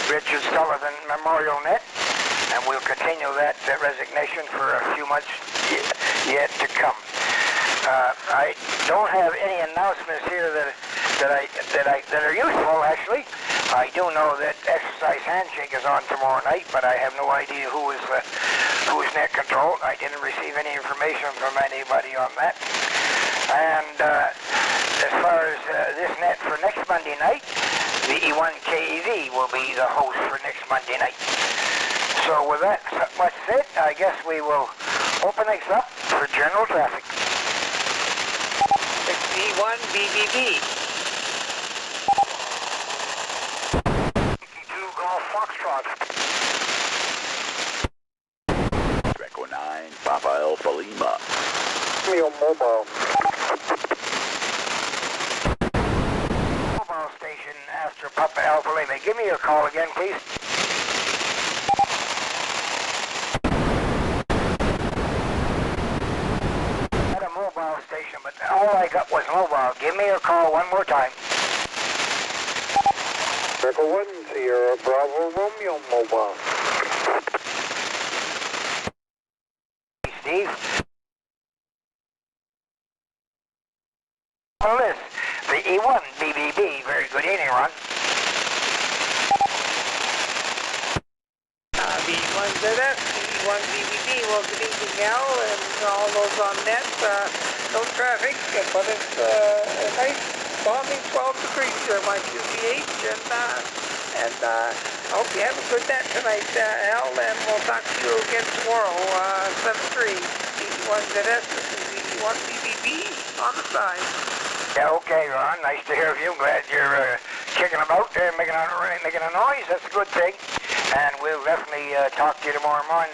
Richard Sullivan Memorial Net, and we'll continue that resignation for a few months yet to come. I don't have any announcements here that are useful, actually. I do know that exercise handshake is on tomorrow night, but I have no idea who is net controlled. I didn't receive any information from anybody on that. And as far as this net for next Monday night, the E1KEV will be the host for next Monday night. So with that much said, I guess we will open things up for general traffic. E1 BBB. Golf Foxtrot. Echo 9, Papa Alpha Lima. Mobile. Mobile station after Papa Alpha Lima. Give me your call again, please. Had a mobile station, but all I got was mobile. Give me your call one more time. Echo 1, Sierra Bravo, Romeo Mobile. Steve. On the list, the E1 BBB. Very good evening, Ron. The E1ZS, the E1 BBB. Well, good evening, Al, and all those on net. No traffic, but it's a nice balmy 12 degrees here, my QPH, and I hope you have a good net tonight, Al, and we'll talk to you again tomorrow, 7-3, E1ZS, this is the E1 BBB on the side. Yeah, okay, Ron. Nice to hear from you. Glad you're kicking about there, making a noise. That's a good thing. And we'll definitely talk to you tomorrow morning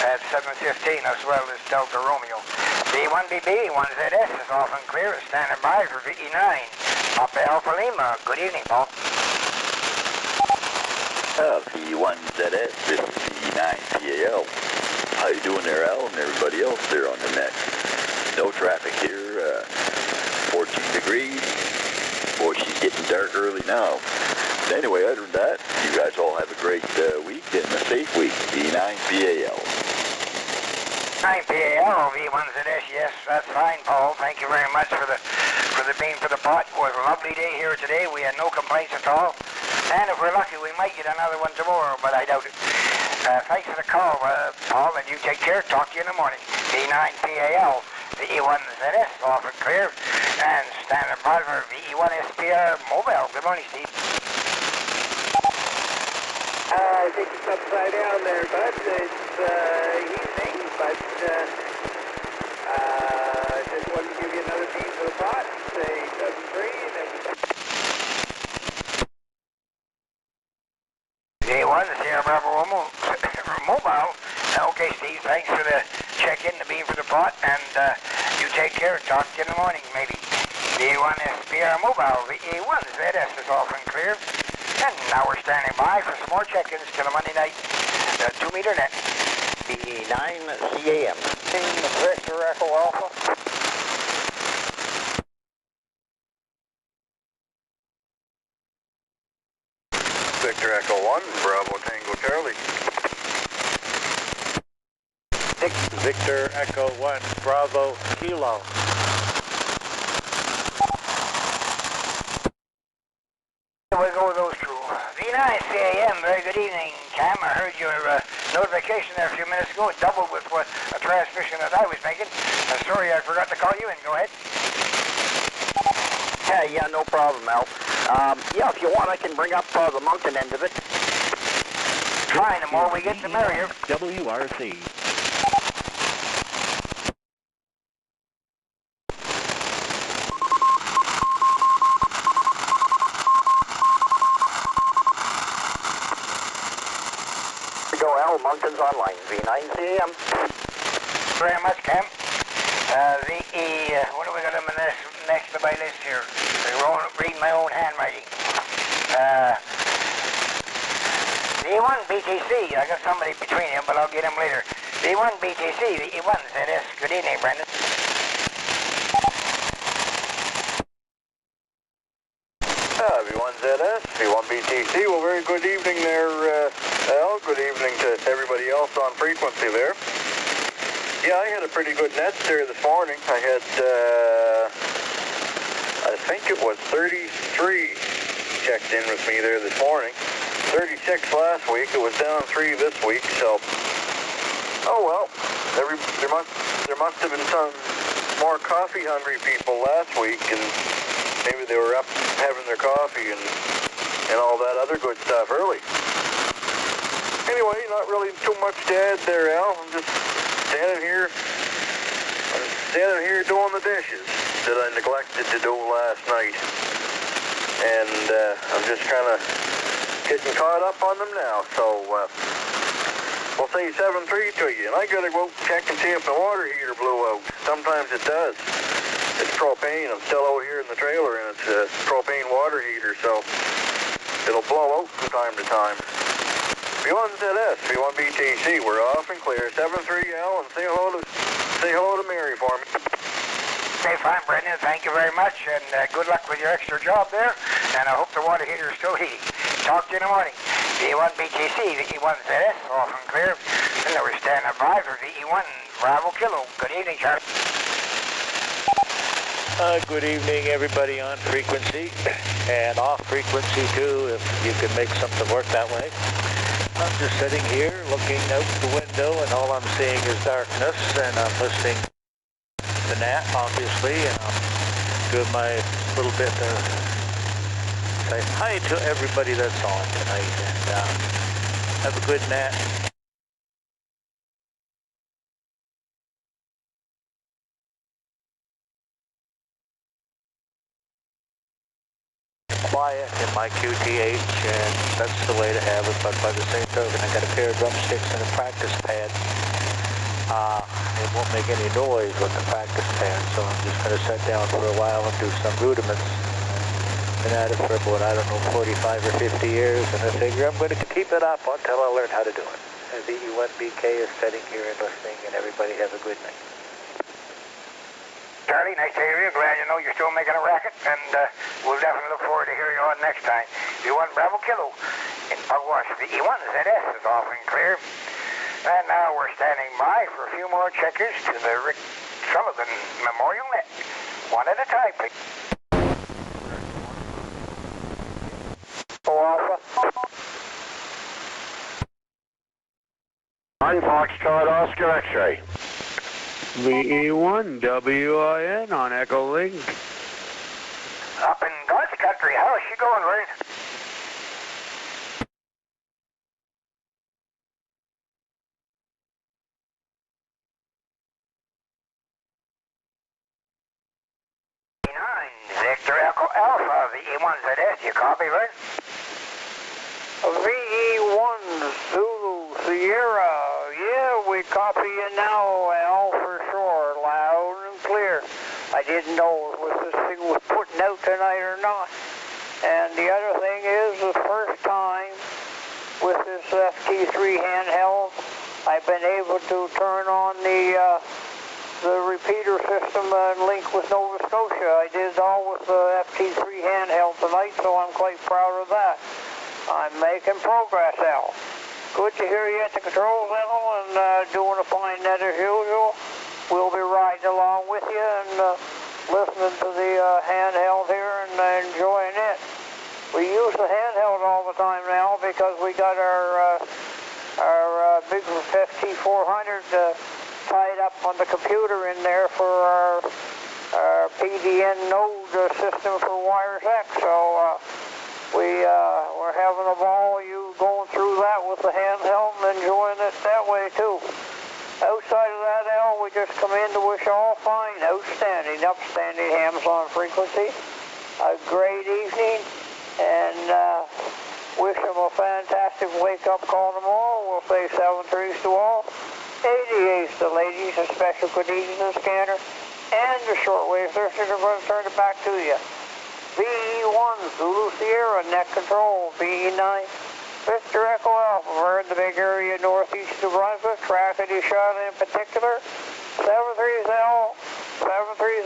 at 7:15 as well as Delta Romeo. The E1BB, E1ZS is off and clear. It's standing by for VE9. Papa Alpha Lima. Good evening, Paul. V1ZS, this is V9PAL. How you doing there, Al, and everybody else there on the net? No traffic here, 14 degrees. Boy, she's getting dark early now. But anyway, other than that, you guys all have a great week and a safe week. V9PAL. 9PAL, V1ZS, yes, that's fine, Paul. Thank you very much for the bean for the pot. It was a lovely day here today. We had no complaints at all. And if we're lucky, we might get another one tomorrow, but I doubt it. Thanks for the call, Paul, and you take care. Talk to you in the morning. V9PAL, the E1ZS, off and clear. And standard by for VE1SPR Mobile. Good morning, Steve. I think it's upside down there, bud. It's evening, but just wanted to give you another bean for the pot. Say 7-3, and V1, Sierra Bravo Mobile. Okay, Steve, thanks for the check-in, the bean for the pot, and you take care. Talk to you in the morning, maybe. V1SPR Mobile, VE1ZS is off and clear. And now we're standing by for some more check-ins till the Monday night 2-meter net. VE9CAM. Victor Echo Alpha. Victor Echo 1, Bravo Tango Charlie. Victor Echo 1, Bravo Kilo. We'll go with those two. V9CAM, very good evening, Cam. I heard your notification there a few minutes ago. It doubled with a transmission that I was making. I'm sorry I forgot to call you in. Go ahead. Yeah, no problem, Al. Yeah, if you want, I can bring up the Moncton end of it. Fine, the more we get, the merrier. WRC. Go, Al. Moncton's online. V9CAM. Very much, Cam. What do we got on the next to my list here? I'm reading my own handwriting. V1 BTC. I got somebody between him, but I'll get him later. V1 BTC, the E1ZS. Good evening, Brendan. Yeah, V1ZS, V1BTC. Well, very good evening there, Al. Good evening to everybody else on frequency there. Yeah, I had a pretty good net there this morning. I had, I think it was 33 checked in with me there this morning. 36 last week. It was down 3 this week, so... Oh well, there must have been some more coffee-hungry people last week, and maybe they were up having their coffee and all that other good stuff early. Anyway, not really too much to add there, Al. I'm just standing here doing the dishes that I neglected to do last night. And I'm just kind of getting caught up on them now. So we'll say 7-3 to you. And I got to go check and see if the water heater blew out. Sometimes it does. It's propane. I'm still out here in the trailer, and it's a propane water heater, so it'll blow out from time to time. V1ZS, V1BTC, we're off and clear. 7-3, Al, and say hello to Mary for me. Okay, fine, Brendan. Thank you very much, and good luck with your extra job there. And I hope the water heater is still heating. Talk to you in the morning. V1BTC, VE1ZS, off and clear. And we're standing by for VE1 Bravo Kilo. Good evening, Charlie. Good evening, everybody on frequency and off frequency too, if you can make something work that way. I'm just sitting here looking out the window, and all I'm seeing is darkness, and I'm listening to Nat, obviously, and I'm doing my little bit to say hi to everybody that's on tonight, and have a good Nat. Quiet in my QTH, and that's the way to have it, but by the same token, I got a pair of drumsticks and a practice pad. It won't make any noise with the practice pad, so I'm just going to sit down for a while and do some rudiments. Been at it for about, I don't know, 45 or 50 years, and I figure I'm going to keep it up until I learn how to do it. VE1BK is sitting here and listening, and everybody have a good night. Charlie, nice to hear you. Glad you know you're still making a racket, and we'll definitely look forward to hearing you on next time. V1 Bravo Kilo in Pugwash. VE1ZS is off and clear. And now we're standing by for a few more checkers to the Rick Sullivan Memorial Net. One at a time, please. Alpha. On Foxtrot Oscar X-ray. VE1 WIN on Echo Link. Up in God's country, how's she going, Vern? Victor Echo Alpha, VE1ZS, you copy, Vern? VE1 Zulu Sierra, yeah, we copy you now, Al, for sure, loud and clear. I didn't know if this thing was putting out tonight or not. And the other thing is, the first time with this FT3 handheld, I've been able to turn on the repeater system and link with Nova Scotia. I did it all with the FT3 handheld tonight, so I'm quite proud of that. I'm making progress, Al. Good to hear you at the controls, Al, and doing a fine net as usual. We'll be riding along with you and listening to the handheld here and enjoying it. We use the handheld all the time now because we got our big FT400 tied up on the computer in there for our PDN node system for Wires X. So we're having a ball you going through that with the handheld and enjoying it that way too. Outside of that, Al, we just come in to wish all fine, outstanding, upstanding hams on frequency. A great evening, and wish them a fantastic wake-up call tomorrow. We'll say 7-3s to all. 88s to ladies, a special good evening to the scanner, and the shortwave listeners are going to turn it back to you. VE1 Zulu Sierra, net control, VE9 Victor Echo Alpha, we're in the big area northeast of Brunswick, tragedy shot in particular. 7-3s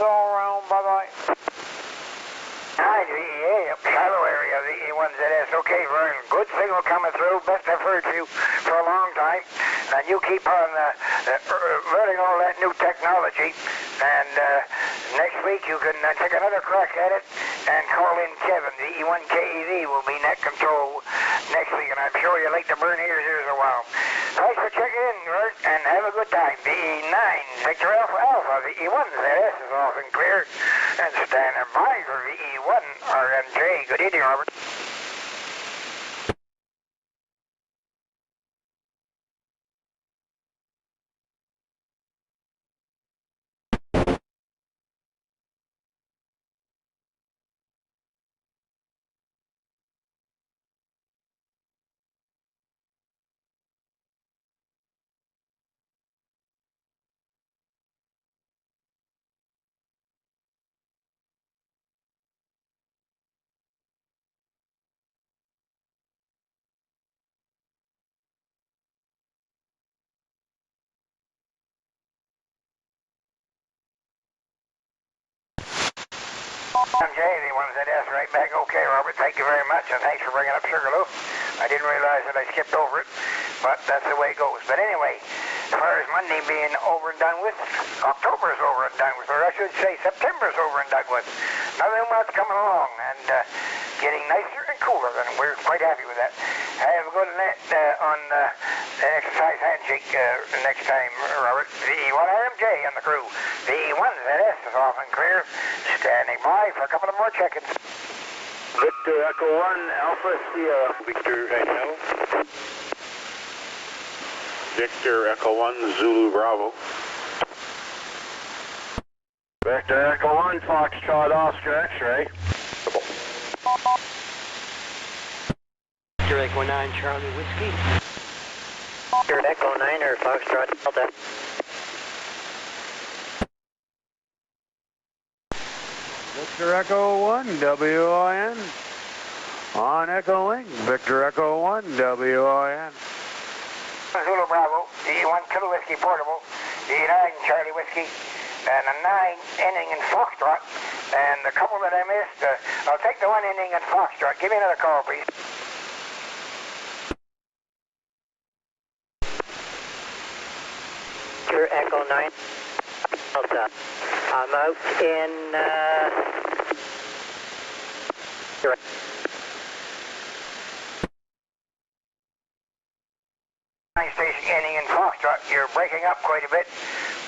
all around, bye-bye. Hi, VEA, up Shiloh area. VE1ZS. Okay, Vern, good signal coming through. Best I've heard from you for a long time. And you keep on learning all that new technology. And next week you can take another crack at it and call in Kevin. VE1KEV will be net control next week, and I'm sure you'll like to burn ears a while. Thanks for checking in, Vern, and have a good time. VE9, Victor Alpha, VE1ZS is off and clear. And standing by for VE1 RMJ. Good evening, Robert. RMJ, VE1ZS, right back. Okay, Robert, thank you very much, and thanks for bringing up Sugarloaf. I didn't realize that I skipped over it, but that's the way it goes. But anyway, as far as Monday being over and done with, October's over and done with, or I should say September's over and done with. Another month coming along, and getting nicer and cooler, and we're quite happy with that. Have a good night on the exercise handshake next time, Robert. VE1 RMJ on the crew. VE1ZS is off and clear. Standing by for a couple of more check-ins. Victor Echo 1, Alpha Sierra. Victor Echo. Victor Echo 1, Zulu Bravo. Victor Echo 1, Foxtrot Oscar X-ray. Victor Echo 9, Charlie Whiskey. Victor Echo 9 or Foxtrot Delta. Victor Echo 1, WIN. On Echo Link, Victor Echo 1, WIN. Zulu Bravo, VE1 Kilo Whiskey Portable, VE9 Charlie Whiskey, and a 9 ending in Foxtrot. And the couple that I missed, I'll take the one ending in Foxtrot. Give me another call, please. Victor Echo 9 Delta. I'm out in Station ending in Foxtrot. You're breaking up quite a bit.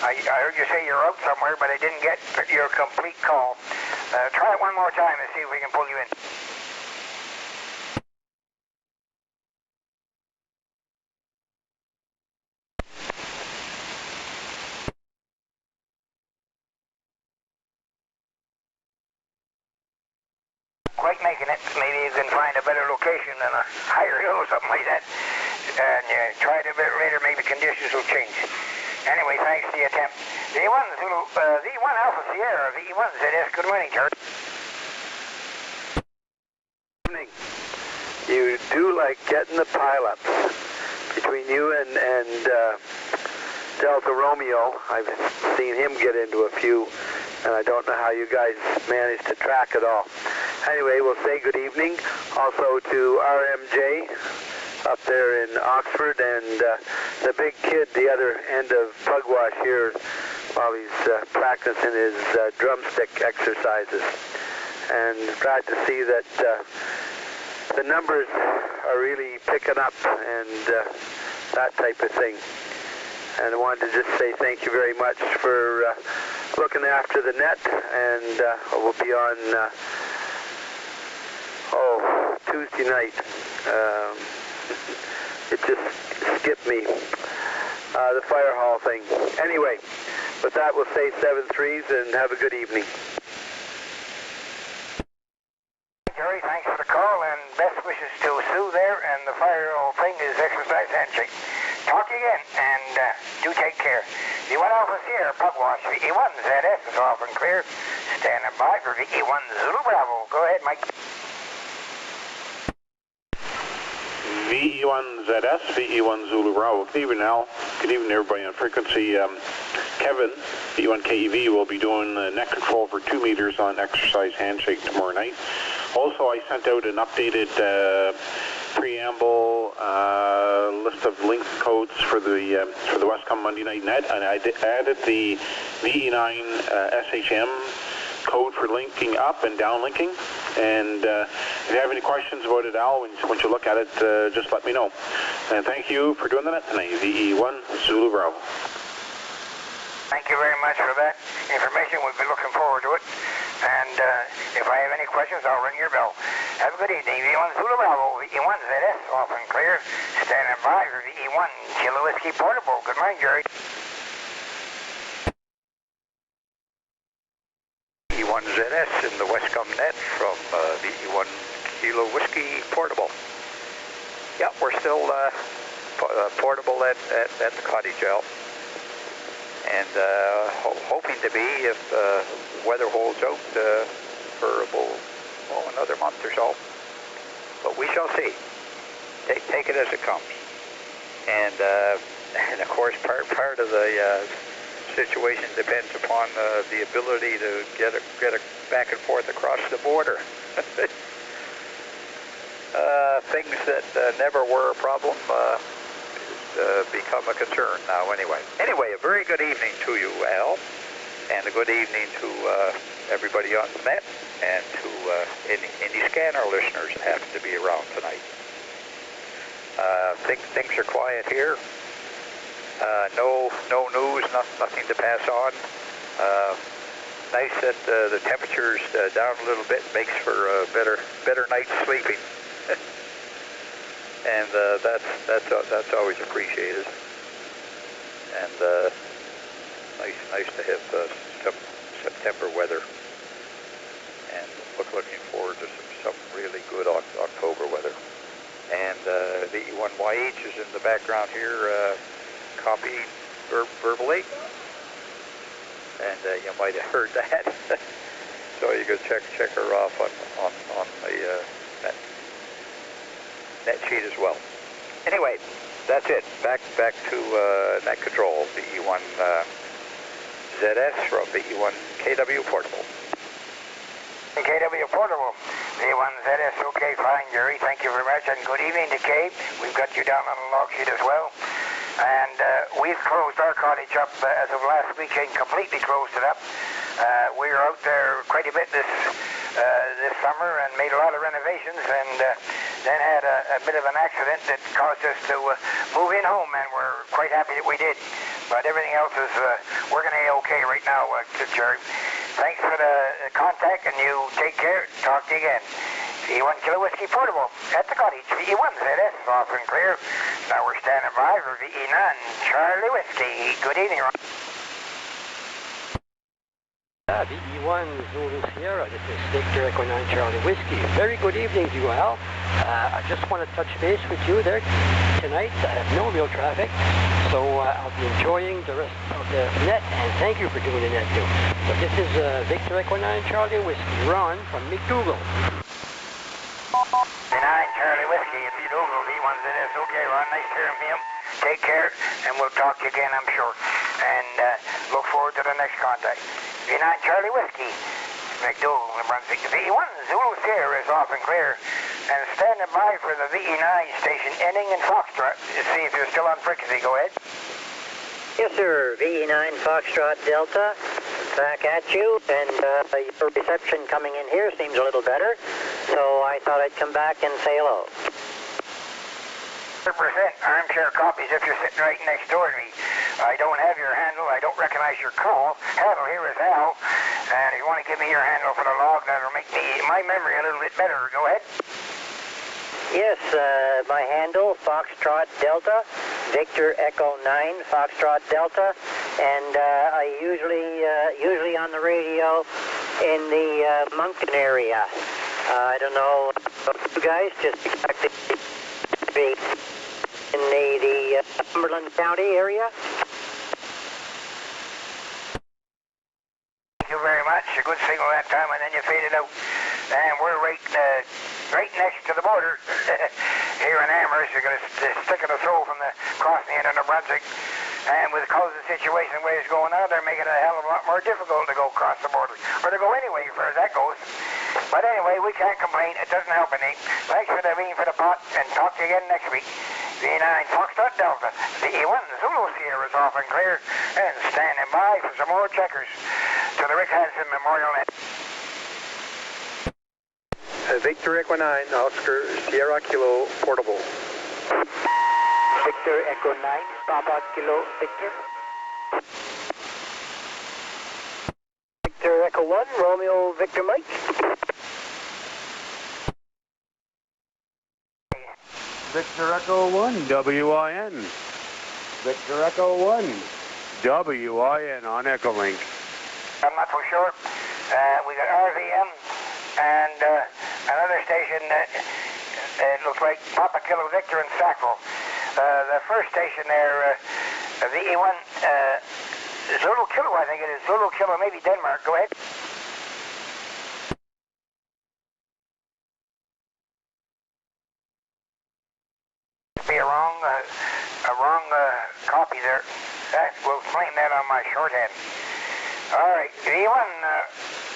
I heard you say you're out somewhere, but I didn't get your complete call. Try it one more time and see if we can pull you in. Quite making it. Maybe you can find a better location than a higher hill or something like that. And you try it a bit later, maybe conditions will change. Anyway, thanks for the attempt. V1 Zulu, V1 Alpha Sierra, VE1ZS, good morning, Charlie. You do like getting the pileups between you and Delta Romeo. I've seen him get into a few, and I don't know how you guys managed to track it all. Anyway, we'll say good evening also to RMJ up there in Oxford, and the big kid the other end of Pugwash here while he's practicing his drumstick exercises. And glad to see that the numbers are really picking up and that type of thing. And I wanted to just say thank you very much for looking after the net, and we'll be on Tuesday night. It just skipped me, the fire hall thing. Anyway, with that we'll say 7-3s and have a good evening. Jerry, thanks for the call, and best wishes to Sue there, and the fire hall thing is exercise handshake. Talk to you again, and do take care. V1 Alpha Sierra, Pugwash, VE1ZS is off and clear. Standing by for VE1 Zulu Bravo. Go ahead, Mike. VE1ZS, VE1 Zulu Bravo. Good evening, Al. Good evening, everybody on frequency. Kevin, VE1KEV, will be doing net control for 2 meters on exercise handshake tomorrow night. Also, I sent out an updated preamble, list of link codes for the Westcumb Monday Night Net, and I added the VE9 SHM code for linking up and downlinking. And if you have any questions about it, Al, once you look at it, just let me know. And thank you for doing the net tonight. VE1 Zulu Bravo. Thank you very much for that information. We'll be looking forward to it. And if I have any questions, I'll ring your bell. Have a good evening. VE1 Zulu Bravo, VE1 ZS, off and clear. Standing by for VE1 Kilo Whiskey Portable. Good morning, Jerry. VE1 ZS in the Westcumb net from VE1 Kilo Whiskey Portable. Yeah, we're still portable at the cottage, Al. And hoping to be, if weather holds out, for about another month or so. But we shall see. Take it as it comes. And of course, part of the situation depends upon the ability to get a back and forth across the border. Things that never were a problem become a concern now anyway. Anyway, a very good evening to you, Al, and a good evening to everybody on the net, and to any scanner listeners that happen to be around tonight. Things are quiet here. No news, nothing to pass on. Nice that the temperature's down a little bit, makes for a better night's sleeping. And that's always appreciated. And nice to have September weather. And looking forward to some really good October weather. And VE1YH is in the background here, copying verbally. And you might have heard that. So you can check her off on the net sheet as well. Anyway, that's it. Back to net control. VE1 ZS from VE1 KW Portable. KW Portable, VE1 ZS, okay, fine, Jerry. Thank you very much, and good evening to Kate. We've got you down on the log sheet as well. And we've closed our cottage up as of last weekend, completely closed it up. We were out there quite a bit this summer and made a lot of renovations, and then had a bit of an accident that caused us to move in home, and we're quite happy that we did. But everything else is working okay right now, Jerry. Thanks for the contact, and you take care. Talk to you again. VE1 Kilo Whiskey Portable at the cottage. VE1 ZS, off and clear. Now we're standing by for VE9 Charlie Whiskey. Good evening, Ron. VE1 Zulu Sierra, this is Victor Echo 9 Charlie Whiskey. Very good evening to you, Al. I just want to touch base with you there tonight. I have no real traffic, so I'll be enjoying the rest of the net, and thank you for doing the net too. So this is Victor Echo 9 Charlie Whiskey, Ron from McDougal. 9 Charlie Whiskey, if you don't know VE1 ZS, okay, Ron, nice hearing from him. Take care, and we'll talk to you again, I'm sure. And look forward to the next contact. VE9 Charlie Whiskey, McDougal, New Brunswick. VE1 Zulu Sierra is off and clear. And standing by for the VE9 station ending in Foxtrot. See if you're still on frequency. Go ahead. Yes, sir. VE9 Foxtrot Delta. Back at you. And your reception coming in here seems a little better. So I thought I'd come back and say hello. 100% armchair copies if you're sitting right next door to me. I don't have your handle. I don't recognize your call. Handle here is Al. And if you want to give me your handle for the log, that'll make my memory a little bit better. Go ahead. Yes, my handle, Foxtrot Delta, Victor Echo 9, Foxtrot Delta, and I usually on the radio in the Moncton area. I don't know about you guys, just expect it to be in the Cumberland County area. Thank you very much. A good signal that time, and then you faded out. And we're right next to the border here in Amherst. You're going to stick it a throw from the crossing the end of New Brunswick. And with the COVID situation, the way it's going now, they're making it a hell of a lot more difficult to go across the border, or to go anyway, as far as that goes. But anyway, we can't complain. It doesn't help any. Thanks for the bean for the pot, and talk to you again next week. V9 Foxtrot Delta, VE1 Zulu Sierra is off and clear, and standing by for some more checkers to the Rick Hansen Memorial Net. Victor Echo 9, Oscar Sierra Kilo, portable. Victor Echo 9, Papa Kilo Victor. Victor Echo 1, Romeo Victor Mike. Victor Echo 1, WIN. Victor Echo 1, WIN on Echolink. I'm not so sure. We got RVM and another station that it looks like Papa Kilo Victor in Sackville. The first station there, VE1 Zulu Kilo, I think it is. Zulu Kilo, maybe Denmark. Go ahead. Be a wrong copy there. We'll claim that on my shorthand. All right, V1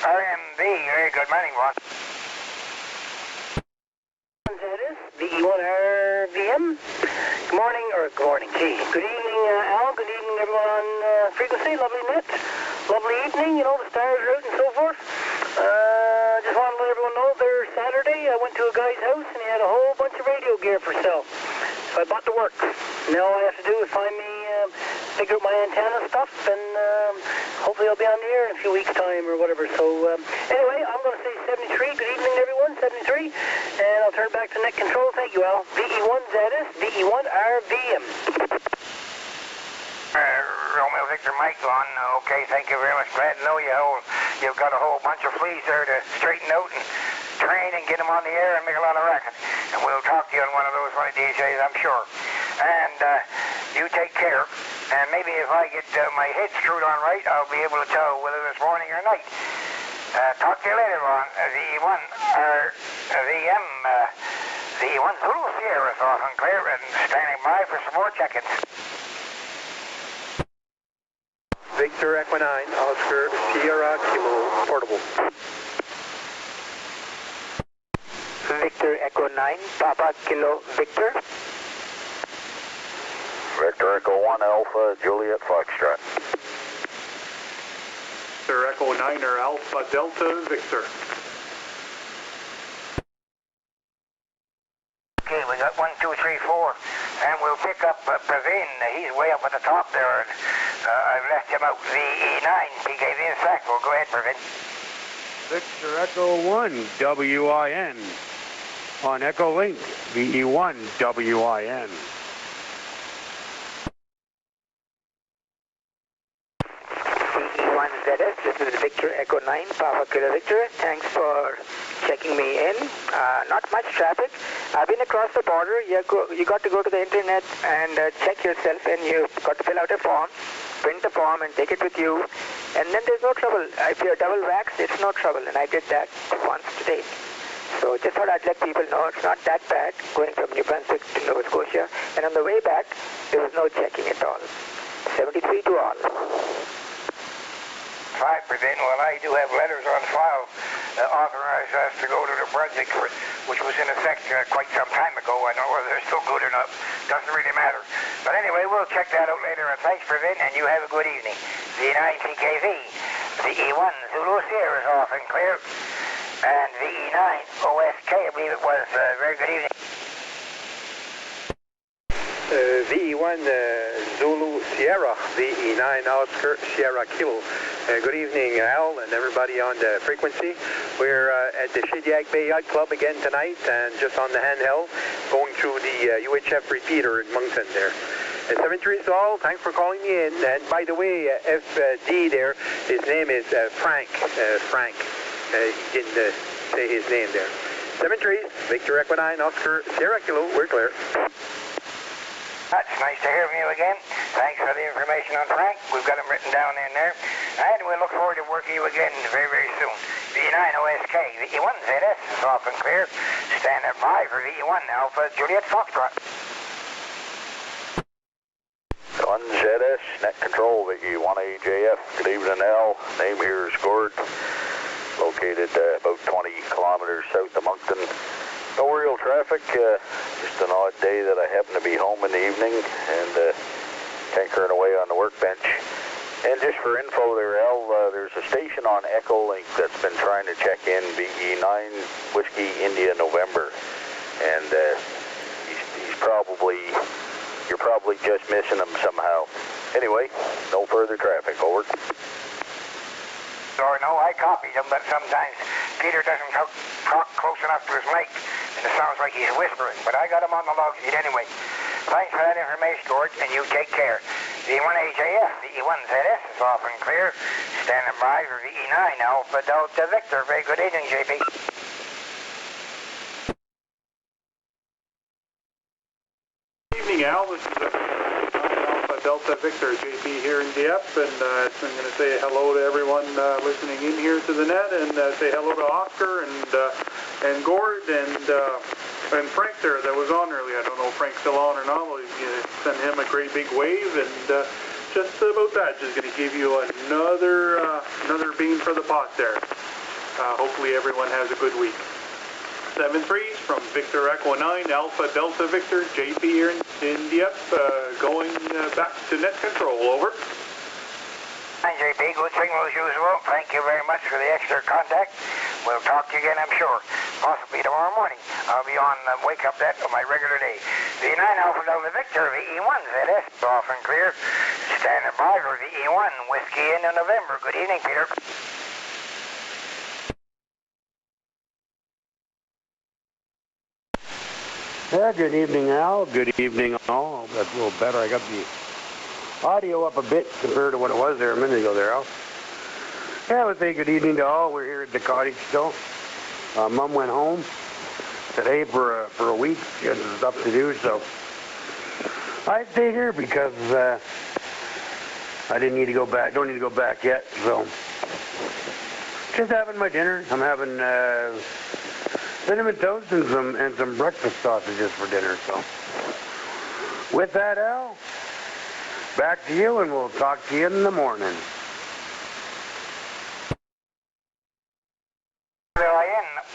RMB, very good morning, one. That is VE1 RVM. Good morning, gee. Good evening, Al. Good evening, everyone on frequency. Lovely net. Lovely evening, you know, the stars are out and so forth. Just want to let everyone know there Saturday I went to a guy's house and he had a whole bunch of radio gear for sale. So I bought the works. Now all I have to do is find me, figure out my antenna stuff, and hopefully I'll be on the air in a few weeks' time or whatever. So anyway, I'm going to say 73. Good evening, everyone. 73. And I'll turn back to net control. Thank you, Al. VE1 ZS, VE1 RVM. Romeo Victor Mike on. Okay, thank you very much. Glad to know you've got a whole bunch of fleas there to straighten out and train and get them on the air and make a lot of racket. And we'll talk to you on one of those one of these days, I'm sure. And you take care. And maybe if I get my head screwed on right, I'll be able to tell whether it's morning or night. Talk to you later on. VE1 VM VE1 Zulu Sierra is off and clear and standing by for some more check-ins. Victor Echo 9, Oscar Sierra Kilo, portable. Victor Echo 9, Papa Kilo Victor. Victor Echo 1 Alpha Juliet Foxtrot. Victor Echo 9er Alpha Delta Victor. Okay, we got 1, 2, 3, 4, and we'll pick up Praveen. He's way up at the top there, and I've left him out. VE9, PKV in Sackville. Go ahead, Praveen. Victor Echo 1, WIN on Echolink. VE1 WIN. VE1 ZS, this is Victor Echo 9, Papa Kilo Victor. Thanks for checking me in. Not much traffic. I've been across the border. You got to go to the internet and check yourself, and you got to fill out a form, print the form, and take it with you. And then there's no trouble. If you're double waxed, it's no trouble. And I did that once today. So just thought I'd let people know it's not that bad going from New Brunswick to Nova Scotia. And on the way back, there was no checking at all. 73 to all. 5%. Well, I do have letters on file that authorize us to go to New Brunswick, which was in effect quite some time ago. I don't know whether they're still good or not. Doesn't really matter. But anyway, we'll check that out later. And thanks for it, and you have a good evening. V9 PKV, VE1 Zulu Sierra is off and clear, and VE9 OSK, I believe it was. Very good evening. VE1 Zulu Sierra, VE9 Oscar Sierra Kilo. Good evening, Al, and everybody on the frequency. We're at the Shediac Bay Yacht Club again tonight, and just on the handheld, going through the UHF repeater in Moncton there. 73 Saul, thanks for calling me in. And by the way, FD there, his name is Frank. He didn't say his name there. 73, Victor Echo 9, Oscar Sierra Kilo, we're clear. That's nice to hear from you again. Thanks for the information on Frank. We've got him written down in there. And we look forward to working you again very, very soon. VE9 OSK, VE1 ZS is off and clear. Stand by for VE1 Alpha Juliet Foxtrot. 1 ZS, net control, VE1 AJF. Good evening, Al. Name here is scored. About located about 20 kilometers south of Moncton. No real traffic, just an odd day that I happen to be home in the evening and tinkering away on the workbench. And just for info there, Al, there's a station on Echo Link that's been trying to check in VE9 Whiskey India November, and you're probably just missing him somehow. Anyway, no further traffic, over. Or no, I copied him, but sometimes Peter doesn't talk close enough to his mic, and it sounds like he's whispering, but I got him on the log sheet anyway. Thanks for that information, George, and you take care. VE1HAF, VE1ZS is off and clear. Standing by for VE9 Alpha Delta Victor. Very good evening, JP. Good evening, Al. This is Alpha Delta Victor, JP here in Dieppe, and I'm going to say hello to everyone listening in here to the net, and say hello to Oscar and Gord and Frank there that was on earlier. I don't know if Frank's still on or not. We'll send him a great big wave, and just about that, just going to give you another bean for the pot there. Hopefully everyone has a good week. 7-3 from Victor Echo 9, Alpha Delta Victor, JP here in Dieppe, going back to net control, over. Hi, JP. Good signal as usual. Thank you very much for the extra contact. We'll talk to you again, I'm sure. Possibly tomorrow morning. I'll be on Wake Up Net on my regular day. VE9 Alpha Delta Victor, VE1ZS, off and clear. Standing by for VE1, Whiskey in November. Good evening, Peter. Yeah, good evening, Al. Good evening, all. That's a little better. I got the audio up a bit compared to what it was there a minute ago there, Al. Yeah, I would say good evening to all. We're here at the cottage still. Mom went home today for a week. She had some stuff to do, so I stayed here because I didn't need to go back. Don't need to go back yet, so just having my dinner. I'm having cinnamon toast and some breakfast sausages for dinner. So with that, Al, back to you, and we'll talk to you in the morning.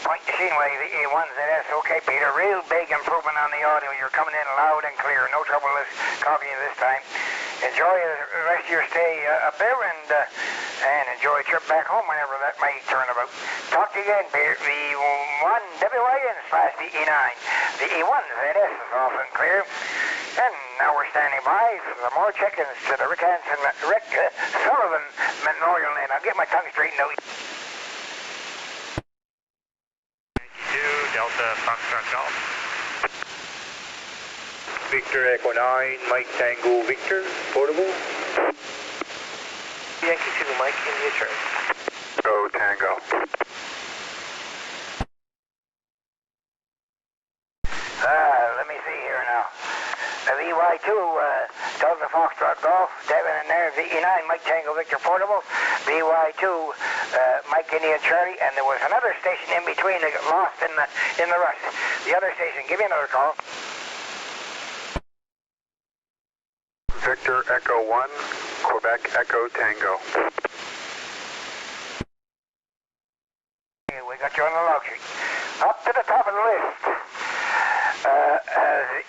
Point to Sheenway, VE1ZS. Okay, Peter, real big improvement on the audio. You're coming in loud and clear. No trouble with copying this time. Enjoy the rest of your stay up there, and enjoy a trip back home whenever that may turn about. Talk to you again, Peter. VE1WIN/VE9. VE1ZS is off and clear. And now we're standing by for the more check-ins to the Rick Sullivan Memorial Lane. I'll get my tongue straightened out. Delta Foxtrot Golf. Victor Echo 9, Mike Tango Victor, portable. Yankee 2, Mike, India Charlie. Go Tango. Let me see here now. VY2, Delta Foxtrot Golf, Devin in there, VE9, Mike Tango Victor Portable, VY2, Mike India Charlie, and there was another station in between that got lost in the rush. The other station, give me another call. Victor Echo 1, Quebec Echo Tango. Okay, we got you on the log sheet. Up to the top of the list.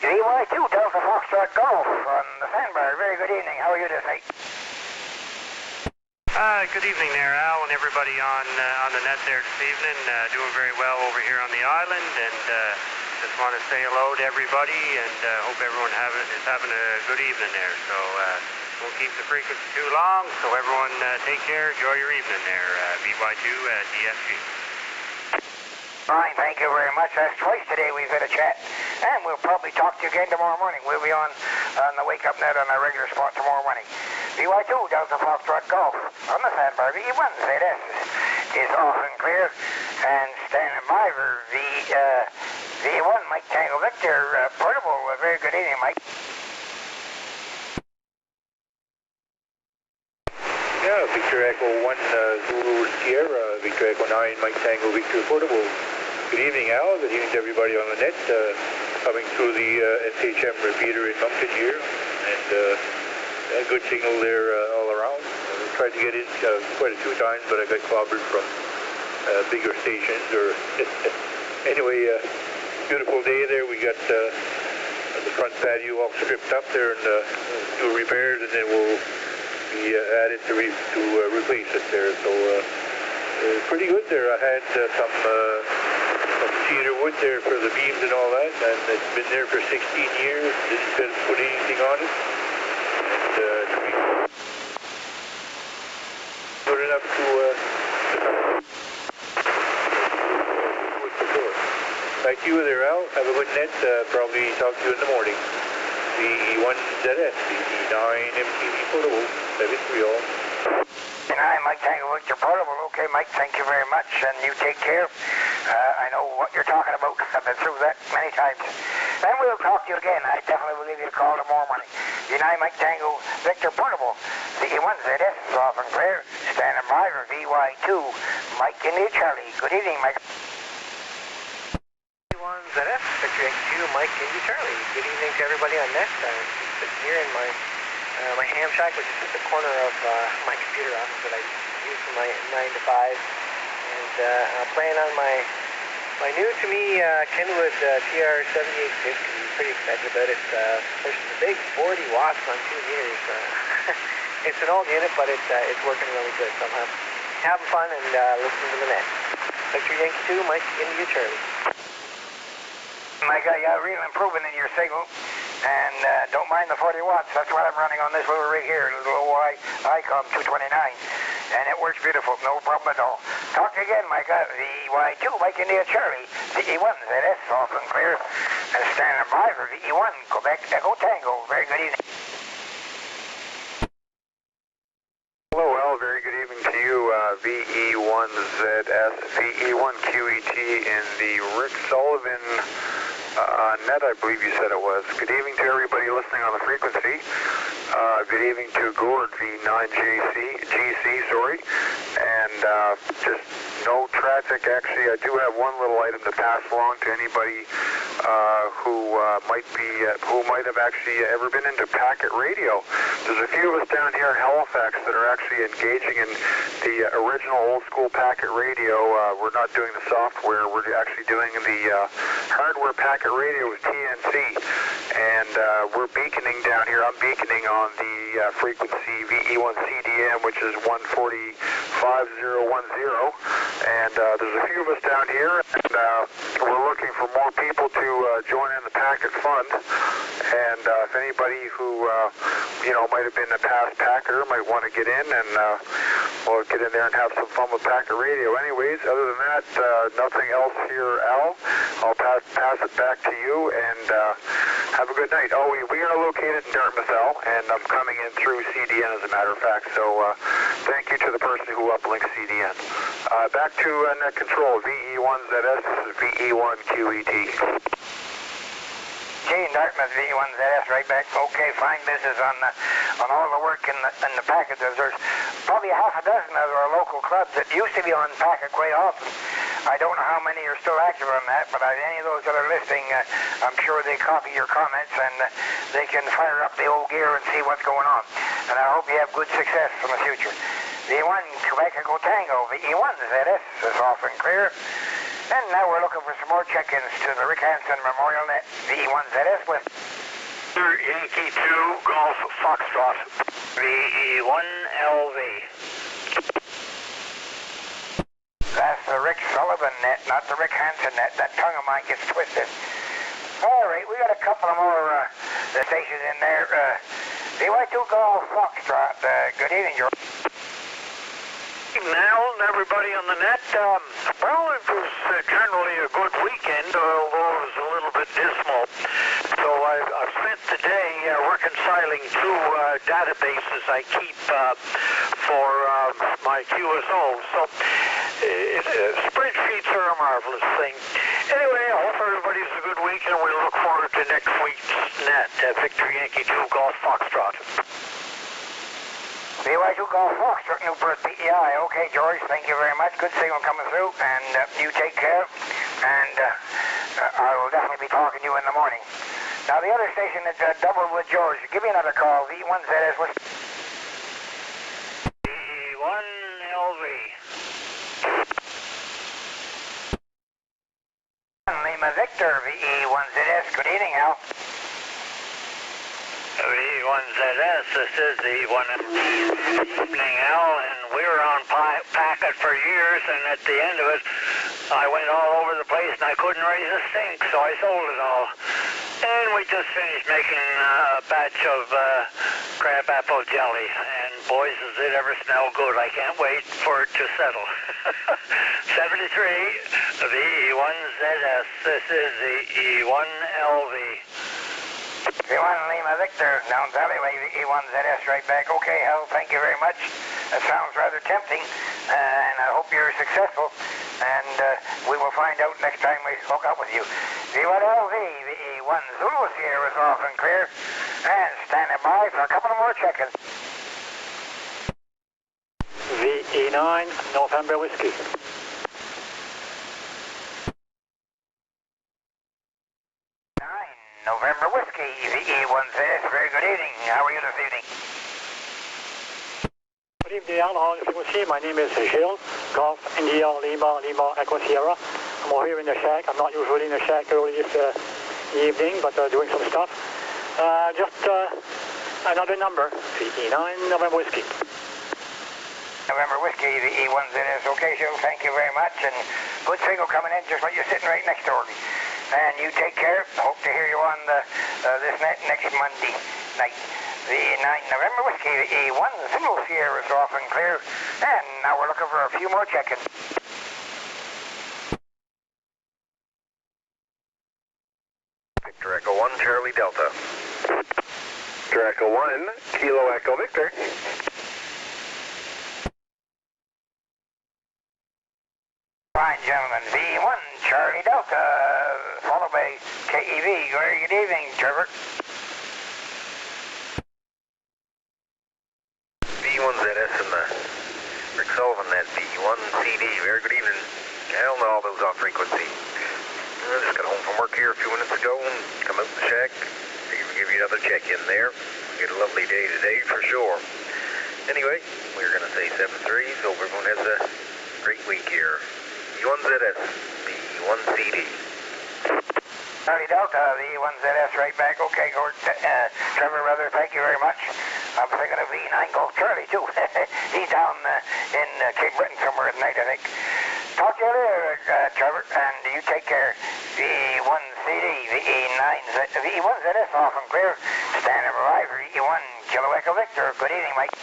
VY2, Delta Foxtrot Golf on the sandbar. Very good evening. How are you this night? Good evening there, Al, and everybody on the net there this evening. Doing very well over here on the island, and just want to say hello to everybody, and hope everyone is having a good evening there. So won't keep the frequency too long, so everyone take care, enjoy your evening there. VY2 DFG. Fine, thank you very much. That's twice today we've had a chat, and we'll probably talk to you again tomorrow morning. We'll be on the Wake Up Net on our regular spot tomorrow morning. VY2, Delta Foxtrot Golf on the sandbar. VE1ZS is off and clear, and standing by for VE1, Mike Tango Victor, portable. Very good evening, Mike. Yeah, Victor Echo 1, Zulu Sierra, Victor Echo 9, Mike Tango Victor portable. Good evening, Al. Good evening to everybody on the net. Coming through the SHM repeater in Moncton here, and a good signal there all around. I tried to get in quite a few times, but I got clobbered from bigger stations. Or anyway, beautiful day there. We got the front patio all stripped up there and do repairs, and then we'll be added to replace it there. So pretty good there. I had some cedar wood there for the beams and all that, and it's been there for 16 years. Didn't put anything on it. And good enough to back to you there, Al. Have a good net. Probably talk to you in the morning. The E1ZS, the E9 MTV portable, 73 all. Hi, Mike Tango Victor Portable. Okay, Mike, thank you very much, and you take care. I know what you're talking about. I've been through that many times. And we'll talk to you again. I definitely will give you a call tomorrow morning. United Mike Tango Victor Portable. The E1ZS is off and clear. Standing by for VY2. Mike India Charlie. Good evening, Mike. E1ZS, Victor Yankee 2, Mike India Charlie. Good evening to everybody on net. I'm sitting here in my ham shack, which is at the corner of my computer office that I use for my 9 to 5. And I'm playing on my new to me Kenwood TR-7850. Pretty excited about it. Pushes a big 40 watts on 2 meters. It's an old unit, but it's working really good. So I'm having fun and listening to the net. Victor Yankee 2, Mike India Charlie. Mike, I got real improvement in your signal, and don't mind the 40 watts. That's what I'm running on this little rig here, a little ICOM 229, and it works beautiful, no problem at all. Talk to you again, Mike. VY2, Mike India Charlie, the E1ZS, off and clear, and standing by for the E1, Quebec Echo Tango. Very good evening. Hello, Al. Very good evening to you. VE1ZS, VE1QET in the Rick Sullivan net, I believe you said it was. Good evening to everybody listening on the frequency. Good evening to Gord, V9GC, sorry. And just no traffic. Actually, I do have one little item to pass along to anybody who might have actually ever been into packet radio. There's a few of us down here in Halifax that are actually engaging in the original old school packet radio. We're not doing the software. We're actually doing the hardware packet radio with TNC. And we're beaconing down here. I'm beaconing on the frequency VE1CDM, which is 140.5010. And there's a few of us down here, and we're looking for more people to join in the packet fund. And if anybody who might have been a past packeter might want to get in, and we'll get in there and have some fun with packet radio. Anyways, other than that, nothing else here, Al. I'll pass it back to you, and have a good night. Oh, we are located in Dartmouth, Al, and I'm coming in through CDN, as a matter of fact. So thank you to the person who uplinks CDN. Back to net control, VE1ZS, this is VE1QET. Okay, Dartmouth VE1ZS, right back. Okay, fine business on all the work in the packet. There's probably a half a dozen of our local clubs that used to be on packet quite often. I don't know how many are still active on that, but any of those that are listening, I'm sure they copy your comments and they can fire up the old gear and see what's going on. And I hope you have good success in the future. The E1 Quebec Echo Tango, the E1ZS is off and clear. And now we're looking for some more check-ins to the Rick Hansen Memorial Net, the E1ZS with Yankee 2 Golf Foxtrot, the E1LV. That's the Rick Sullivan net, not the Rick Hansen net. That tongue of mine gets twisted. All right, we got a couple of more stations in there. VY2 Golf Foxtrot, good evening, George. Now, everybody on the net, well, it was generally a good weekend, although it was a little bit dismal. So I've spent the day reconciling two databases I keep for my QSO. So spreadsheets are a marvelous thing. Anyway, I hope everybody's a good week, and we look forward to next week's net. Victor Yankee 2 Golf Foxtrot. VY2 Golf Foxtrot, Newport PEI. Okay, George, thank you very much. Good signal coming through, and you take care. And I will definitely be talking to you in the morning. Now, the other station that's doubled with George, give me another call. V1ZS was E1LV. Lima Victor, VE1ZS. Good evening, Al. VE1ZS, this is the one evening, Al, and we were on packet for years, and at the end of it, I went all over the place, and I couldn't raise a stink, so I sold it all. And we just finished making a batch of crab apple jelly, and boys, does it ever smell good. I can't wait for it to settle. 73, VE1ZS, this is the E1LV. V1 Lima Victor, down alleyway, VE1ZS, right back. Okay, Hal, thank you very much. That sounds rather tempting, and I hope you're successful, and we will find out next time we hook up with you. V1LV, VE1 Zulu Sierra is off and clear, and standing by for a couple of more check-ins. VE9 November Whiskey. November Whiskey, VE1ZS, very good evening. How are you this evening? Good evening, Al. As you can see, my name is Gilles, Golf, India, Lima, Echo Sierra. I'm over here in the shack. I'm not usually in the shack early this evening, but doing some stuff. Just another number, VE9 November Whiskey. November Whiskey, VE1ZS. Okay, Gilles, thank you very much, and good signal coming in, just like you're sitting right next to me. And you take care. Hope to hear you on this net next Monday night. The 9 November Whiskey, the E1 Zulu Sierra is off and clear. And now we're looking for a few more check-ins. Victor Echo 1, Charlie Delta. Victor Echo 1, Kilo Echo Victor. Fine, gentlemen. V1 Charlie Delta, followed by KEV. Very good evening, Trevor. V1ZS and the Rick Sullivan, that V1CD. Very good evening. Hell no, all those off frequency. I just got home from work here a few minutes ago and come out the shack. Figured we'd give you another check-in there. We get a lovely day today for sure. Anyway, we're going to say 7-3, so everyone has a great week here. V1ZS, V1CD. Charlie Delta, V1ZS, right back. Okay, Trevor, brother, thank you very much. I was thinking of V9 Golf Charlie, too. He's down in Cape Breton somewhere at night, I think. Talk to you later, Trevor, and you take care. V1CD, V1ZS, off and clear. Standing by for E1 Kilo Echo Victor. Good evening, Mike.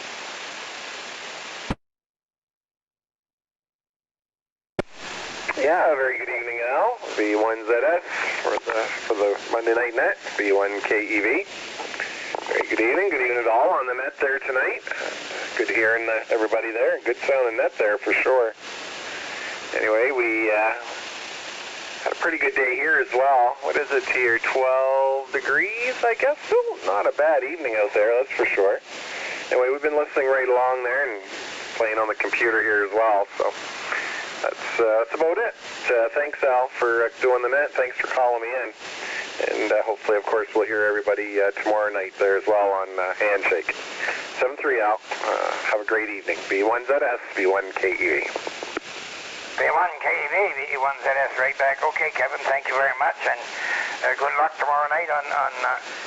Yeah, very good evening, Al. V1ZS for the Monday Night Net, V1KEV. Very good evening to all on the net there tonight. Good hearing everybody there. Good sounding net there for sure. Anyway, we had a pretty good day here as well. What is it here, 12 degrees, I guess? Still not a bad evening out there, that's for sure. Anyway, we've been listening right along there and playing on the computer here as well, so that's about it. Thanks, Al, for doing the net. Thanks for calling me in. And hopefully, of course, we'll hear everybody tomorrow night there as well on Handshake. 7-3, Al. Have a great evening. V1ZS, V1KEV. V1KEV, V1ZS, right back. Okay, Kevin, thank you very much. And good luck tomorrow night on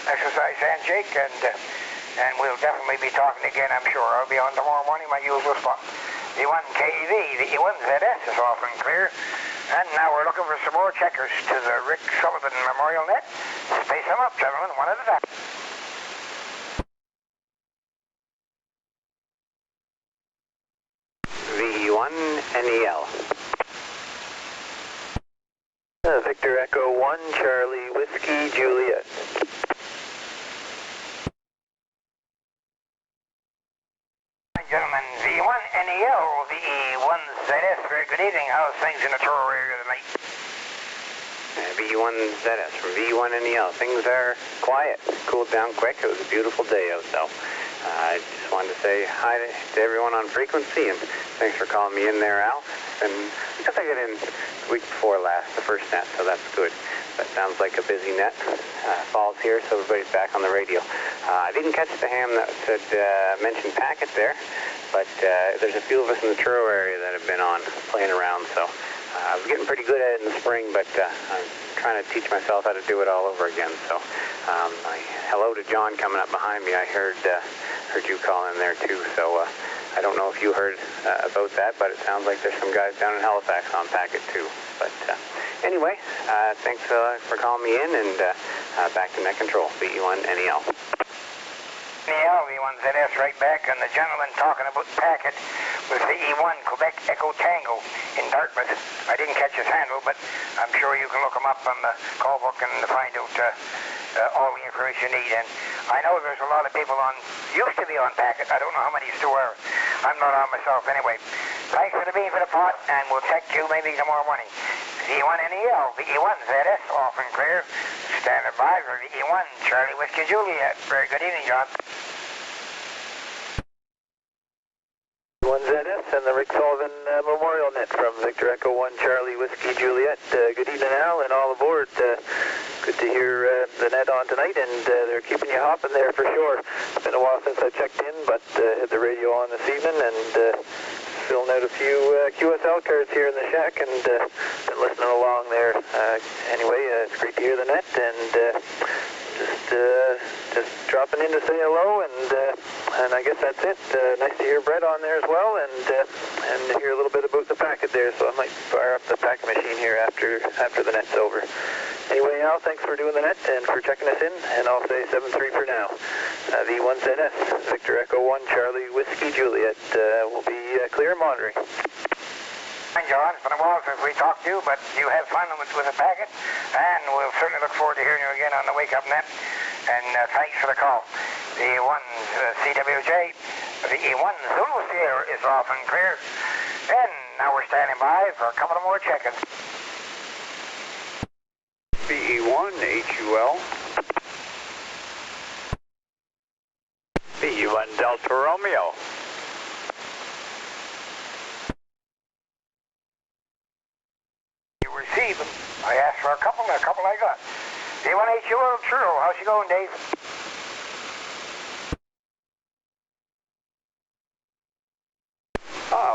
Exercise Handshake. And we'll definitely be talking again, I'm sure. I'll be on tomorrow morning, my usual spot. V1KEV, the E1ZS is off and clear. And now we're looking for some more checkers to the Rick Sullivan Memorial Net. Space them up, gentlemen, one at a time. VE1NEL. Victor Echo 1, Charlie Whiskey Juliet. Gentlemen, V1NEL, VE1ZS, very good evening. How's things in the Truro area tonight? VE1ZS from V1NEL. Things are quiet. Cooled down quick. It was a beautiful day out, though. I just wanted to say hi to everyone on frequency, and thanks for calling me in there, Al. And I guess I got in the week before last, the first net, so that's good. That sounds like a busy net. Fall's here, so everybody's back on the radio. I didn't catch the ham that said mentioned packet there, but there's a few of us in the Truro area that have been on playing around, so I was getting pretty good at it in the spring, but I'm trying to teach myself how to do it all over again. So, hello to John coming up behind me. I heard you call in there too. So, I don't know if you heard about that, but it sounds like there's some guys down in Halifax on packet too. But anyway, thanks for calling me in, and back to net control, VE1NEL. NEL, V1ZS right back, and the gentleman talking about packet was VE1 Quebec Echo Tango in Dartmouth. I didn't catch his handle, but I'm sure you can look him up on the call book and find out all the information you need. And I know there's a lot of people used to be on packet. I don't know how many still are. I'm not on myself anyway. Thanks for the bean for the pot, and we'll check you maybe tomorrow morning. VE1NEL, VE1ZS, off and clear. Standard by for VE1, Charlie Whiskey Juliet. Very good evening, John. 1ZS and the Rick Sullivan Memorial Net from Victor Echo 1 Charlie Whiskey Juliet. Good evening, Al, and all aboard. Good to hear the net on tonight, and they're keeping you hopping there for sure. It's been a while since I checked in, but had the radio on this evening and filling out a few QSL cards here in the shack, and been listening along there. Anyway, it's great to hear the net, and just dropping in to say hello, and I guess that's it. Nice to hear Brett on there as well, and hear a little bit about the packet there. So I might fire up the packet machine here after the net's over. Anyway, Al, thanks for doing the net and for checking us in, and I'll say 7-3 for now. V1ZS, Victor Echo 1 Charlie Whiskey Juliet will be clear monitoring. Hi, John. It's been a while since we talked to you, but you have fun with the packet, and we'll certainly look forward to hearing you again on the Wake Up Net. And thanks for the call. VE1 CWJ, VE1 Zulu Sierra is off and clear. And now we're standing by for a couple of more check-ins. VE1 HUL. VE1 Delta Romeo. Receive them. I asked for a couple I got. V1 HUL Truro, how's she going, Dave?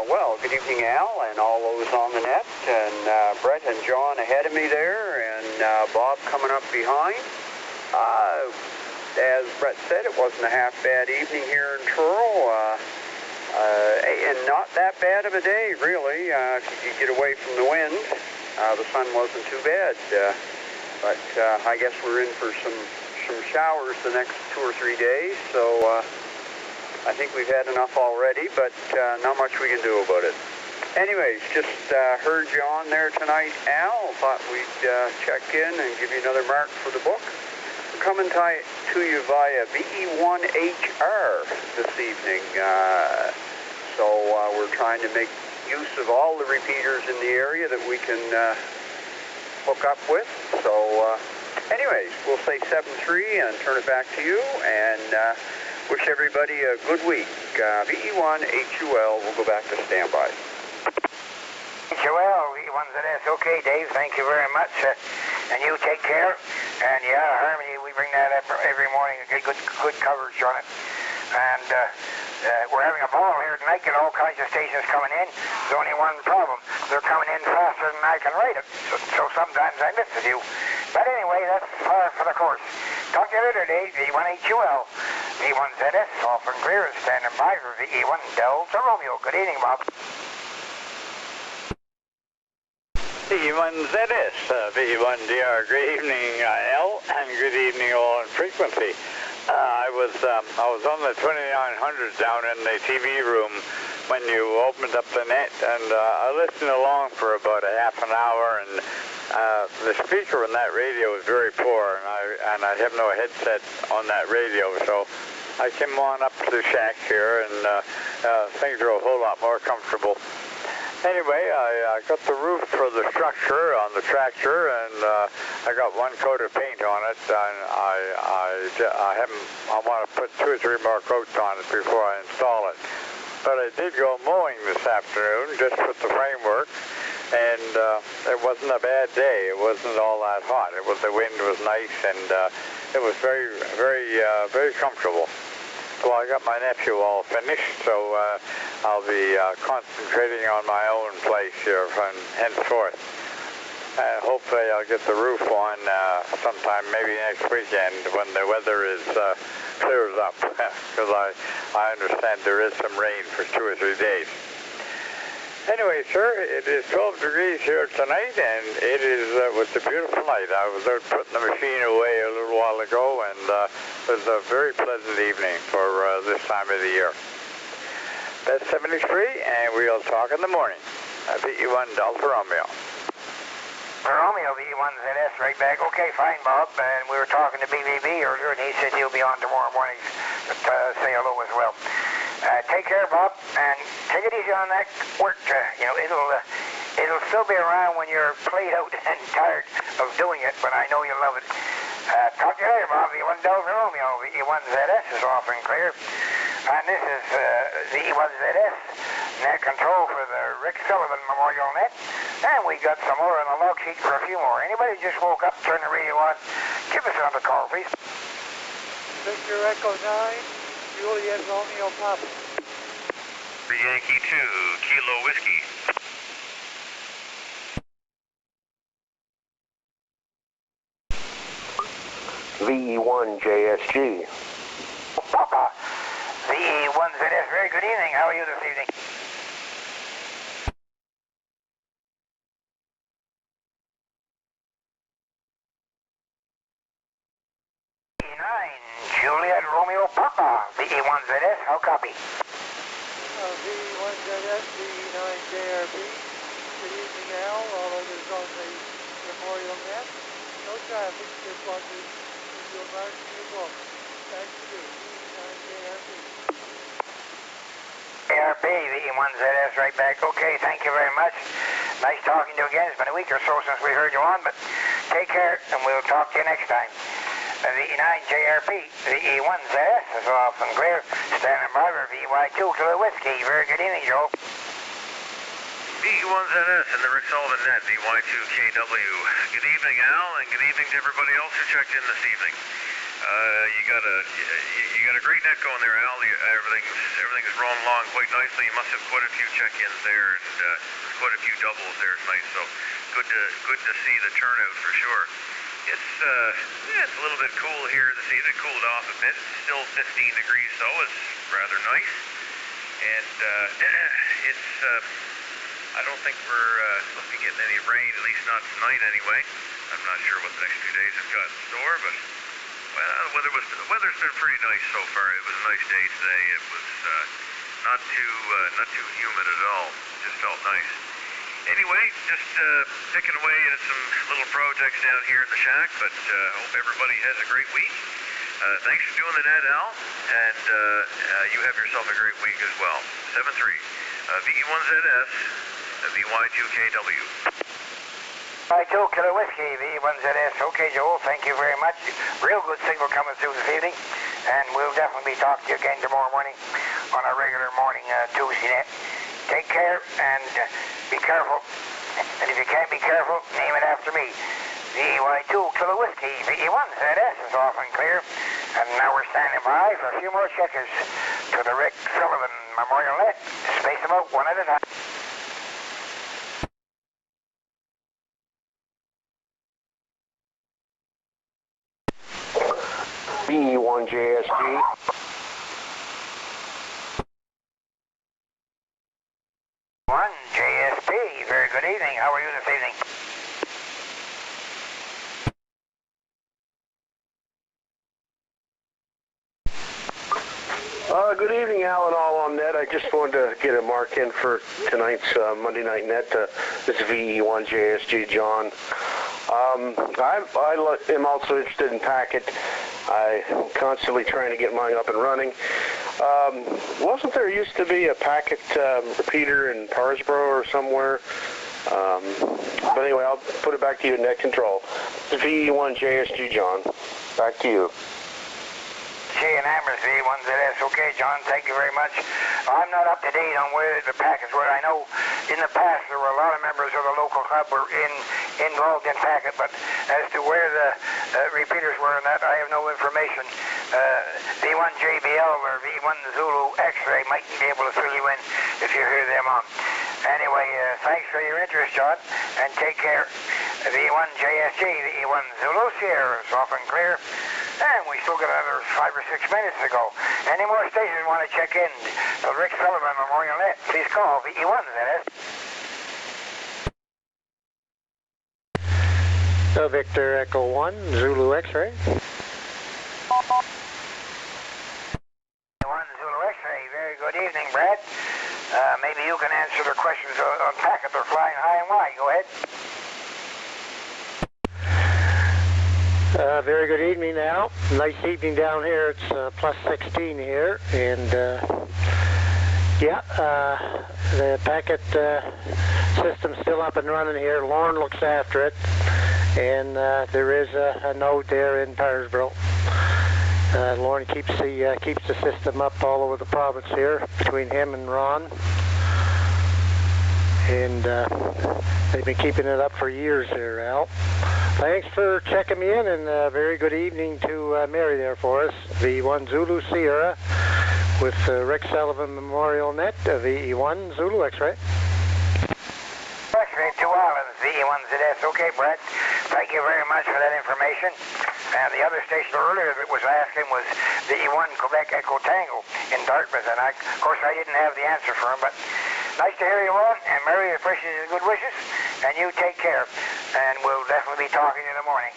Well, good evening, Al, and all those on the net, and Brett and John ahead of me there, and Bob coming up behind. As Brett said, it wasn't a half bad evening here in Truro, and not that bad of a day, really, if you could get away from the wind. The sun wasn't too bad, but I guess we're in for some showers the next 2 or 3 days, so I think we've had enough already, but not much we can do about it. Anyways, just heard you on there tonight, Al. Thought we'd check in and give you another mark for the book. We're coming to you via VE1HR this evening, so we're trying to make use of all the repeaters in the area that we can hook up with. So anyways, we'll say 7-3 and turn it back to you, and wish everybody a good week. VE1 HUL will go back to standby. HUL, V1ZS. Okay, Dave, thank you very much. And you take care. And yeah, Harmony, we bring that up every morning. Good coverage on it. And we're having a ball here tonight. Get all kinds of stations coming in. There's only one problem. They're coming in faster than I can write it. So sometimes I miss a few. But anyway, that's par for the course. Talk to you later, Dave. V1 HUL. V1ZS, off and clear, standing by for VE1 Delta Romeo. Good evening, Bob. VE1ZS, VE1DR. Good evening, L, and good evening all in frequency. I was on the 2900 down in the TV room when you opened up the net, and I listened along for about a half an hour, and the speaker on that radio was very poor, and I have no headset on that radio, so I came on up to the shack here, and things are a whole lot more comfortable. Anyway, I got the roof for the structure on the tractor, and I got one coat of paint on it, and I want to put 2 or 3 more coats on it before I install it. But I did go mowing this afternoon, just with the framework, and it wasn't a bad day. It wasn't all that hot. The wind was nice, and it was very, very, very comfortable. Well, I got my nephew all finished, so I'll be concentrating on my own place here from henceforth. Hopefully I'll get the roof on sometime maybe next weekend when the weather is clears up, because I understand there is some rain for 2 or 3 days. Anyway, sir, it is 12 degrees here tonight, and it was a beautiful night. I was out putting the machine away a little while ago, and it was a very pleasant evening for this time of the year. That's 73, and we'll talk in the morning. VE1 Delta Romeo. Romeo, VE1ZS, right back. Okay, fine, Bob. And we were talking to BBB earlier, and he said he'll be on tomorrow morning to say hello as well. Take care, Bob, and take it easy on that work. It'll still be around when you're played out and tired of doing it, but I know you love it. Talk to you later, Bob. VE1 Delta Romeo. VE1ZS is off and clear. And this is VE1ZS, net control for the Rick Sullivan Memorial Net. And we got some more on the log sheet for a few more. Anybody just woke up, turn the radio on, give us another call, please. Victor Echo 9, Juliet Romeo Papa. For Yankee 2, Kilo Whiskey. VE1 JSG. Papa. VE1ZS, very good evening. How are you this evening? Juliet Romeo Papa, VE1ZS, how copy? VE1ZS, VE9JRB. Good evening, Al. All others on the Memorial Net. No traffic, just want to give you a mark in your book. Back to you, VE9JRB. JRB, VE1ZS, right back. Okay, thank you very much. Nice talking to you again. It's been a week or so since we heard you on, but take care, and we'll talk to you next time. VE9JRP, VE1ZS is off and clear. Standing by for VY2 Kilo Whiskey. Very good evening, Joe. VE1ZS and the Rick Sullivan Net, VY2KW. Good evening, Al, and good evening to everybody else who checked in this evening. You got a great net going there, Al. Everything's rolling along quite nicely. You must have quite a few check-ins there, and quite a few doubles there tonight. So good to see the turnout for sure. It's a little bit cool here this evening. It cooled off a bit. It's still 15 degrees though. It's rather nice. And I don't think we're supposed to be getting any rain, at least not tonight anyway. I'm not sure what the next few days have got in store, but well, the weather's been pretty nice so far. It was a nice day today. It was not too humid at all. It just felt nice. Anyway, just picking away at some little projects down here in the shack, but hope everybody has a great week. Thanks for doing the net, Al, and you have yourself a great week as well. 7-3, VE1ZS, VY2KW. VY2 Kilo Whiskey, VE1ZS. Okay, Joel, thank you very much. Real good signal coming through this evening, and we'll definitely be talking to you again tomorrow morning on our regular morning Tuesday net. Take care and be careful. And if you can't be careful, name it after me. VY2 Kilo Whiskey, VE1ZS is off and clear. And now we're standing by for a few more checkers to the Rick Sullivan Memorial Net. Space them out one at a time. VE1 JSG. One JSP, very good evening. How are you this evening? Good evening, Al and all on net. I just wanted to get a mark in for tonight's Monday night net. This is VE1 JSG John. I am also interested in packet. I'm constantly trying to get mine up and running. Wasn't there used to be a packet repeater in Parsboro or somewhere? But anyway, I'll put it back to you in net control. VE1 JSG John. Back to you. and Amherst, V1ZS. Okay, John, thank you very much. I'm not up to date on where the packets were. I know in the past there were a lot of members of the local club were involved in packet, but as to where the repeaters were in that, I have no information. V1JBL or V1 Zulu X-ray might be able to fill you in if you hear them on. Anyway, thanks for your interest, John, and take care. V1JSG, V1 Zulu Sierra is off and clear. And we still got another 5 or 6 minutes to go. Any more stations want to check in? The Rick Sullivan Memorial Net, please call VE1, that is. Victor Echo 1, Zulu X-ray. V1 Zulu X-ray, very good evening, Brad. Maybe you can answer their questions on packet. They're flying high and wide. Go ahead. Very good evening, Al. Nice evening down here. It's plus 16 here, and the packet system's still up and running here. Lauren looks after it, and there is a node there in Parisboro. Lauren keeps the system up all over the province here between him and Ron, and they've been keeping it up for years there, Al. Thanks for checking me in, and very good evening to Mary there for us. V1 Zulu Sierra with Rick Sullivan Memorial Net, VE1 Zulu X-ray. X-ray, 2 islands, VE1ZS. Okay, Brett, thank you very much for that information. And the other station earlier that was asking was VE1 Quebec Echo Tango in Dartmouth, and of course I didn't have the answer for him, but nice to hear you on, and Mary appreciates your good wishes, and you take care, and we'll definitely be talking in the morning.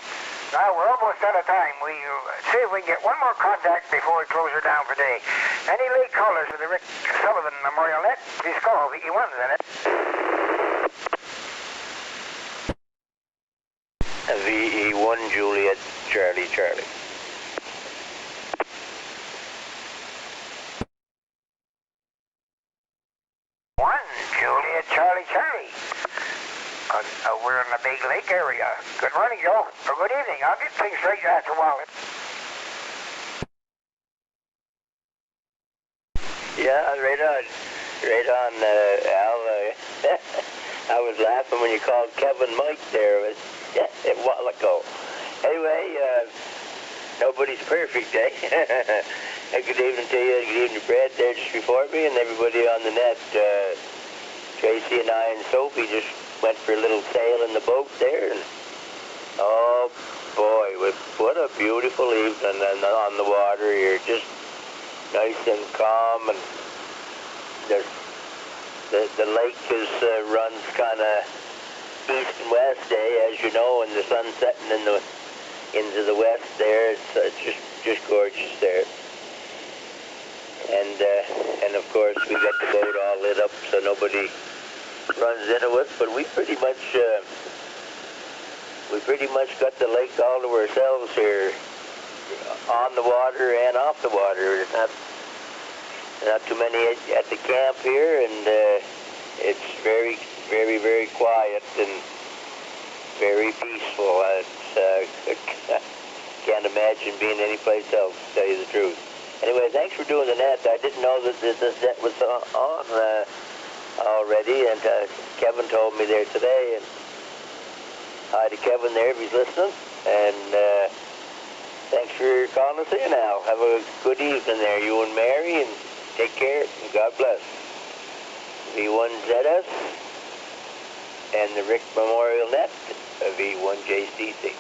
Now, we're almost out of time. We'll see if we can get one more contact before we close her down for today. Any late callers to the Rick Sullivan Memorial Net, please call VE1, isn't it? VE1 Juliet Charlie Charlie. Juliet Charlie Charlie. We're in the Big Lake area. Good morning, Joe. Or good evening. I'll get things straight after a while. Yeah, right on. Right on, Al. I was laughing when you called Kevin Mike there a while ago. Anyway, nobody's perfect, eh? Good evening to you. Good evening to Brad there just before me and everybody on the net. Tracy and I and Sophie just went for a little sail in the boat there. And, oh, boy, what a beautiful evening on the water here. Just nice and calm. And the lake runs kind of east and west, as you know, and the sun's setting into the west there. It's just gorgeous there. And of course we got the boat all lit up so nobody runs into us. But we pretty much got the lake all to ourselves here, on the water and off the water. There's not too many at the camp here, and it's very, very, very quiet and very peaceful. I can't imagine being anyplace else, to tell you the truth. Anyway, thanks for doing the net. I didn't know that this net was on already, and Kevin told me there today. And hi to Kevin there if he's listening. And thanks for calling us in now. Have a good evening there, you and Mary, and take care, and God bless. V1ZS and the Rick Memorial Net, V1JCC.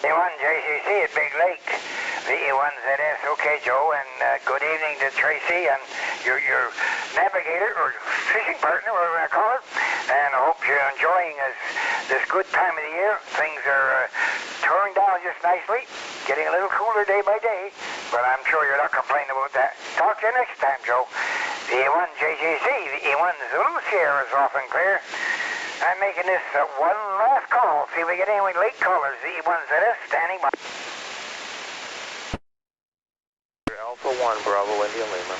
V1JCC at Big Lake. VE1ZS. Okay, Joe, and good evening to Tracy and your navigator or fishing partner, whatever you want to call it. And I hope you're enjoying this good time of the year. Things are touring down just nicely, getting a little cooler day by day, but I'm sure you're not complaining about that. Talk to you next time, Joe. VE1JCC, VE1 Zulu Sierra is off and clear. I'm making this one last call. See if we get any late callers. VE1ZS standing by. Alpha 1 Bravo India Lima.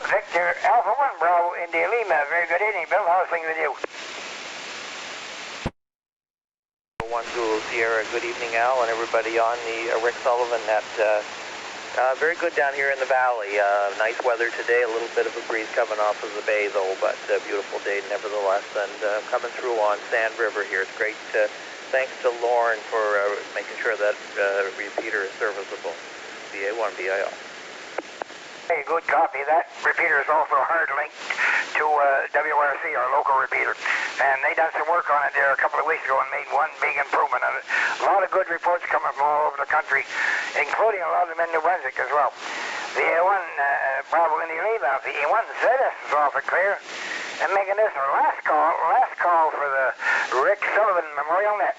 Victor Alpha 1 Bravo India Lima. Very good evening, Bill. How's things with you? 1 Zulu Sierra. Good evening, Al, and everybody on the Rick Sullivan net. Very good down here in the valley. Nice weather today, a little bit of a breeze coming off of the bay, though, but a beautiful day nevertheless. And coming through on Sand River here. It's great. Thanks to Lauren for making sure that repeater is serviceable. BA1, BIL. Hey, good copy. That repeater is also hard linked to WRC, our local repeater. And they done some work on it there a couple of weeks ago and made one big improvement on it. A lot of good reports coming from all over the country, including a lot of them in New Brunswick as well. The A1 Bravo Indy leave out. The A1 ZS is off and clear. And making this our last call for the Rick Sullivan Memorial Net.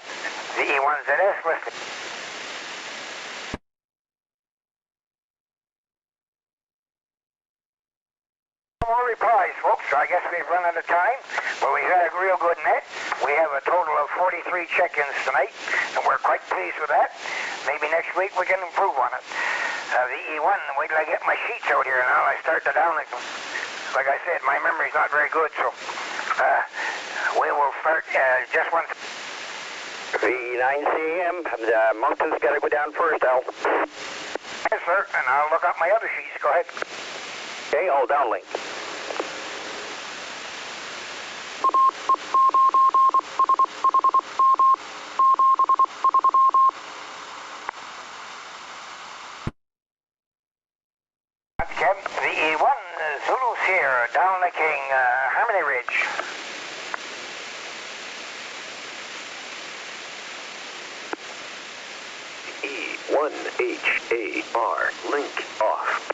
The A1 ZS listed. More replies, folks. I guess we've run out of time, but we've had a real good net. We have a total of 43 check-ins tonight, and we're quite pleased with that. Maybe next week we can improve on it. The E1, wait till I get my sheets out here now. I start to downlink them. Like I said, my memory's not very good, so we will start just once. V9CM, the Moncton's got to go down first, Al. Yes, sir, and I'll look up my other sheets. Go ahead. Okay, all downlink. Kevin, the E1 Zulu Sierra downlinking Harmony Ridge. E1HAR, link off.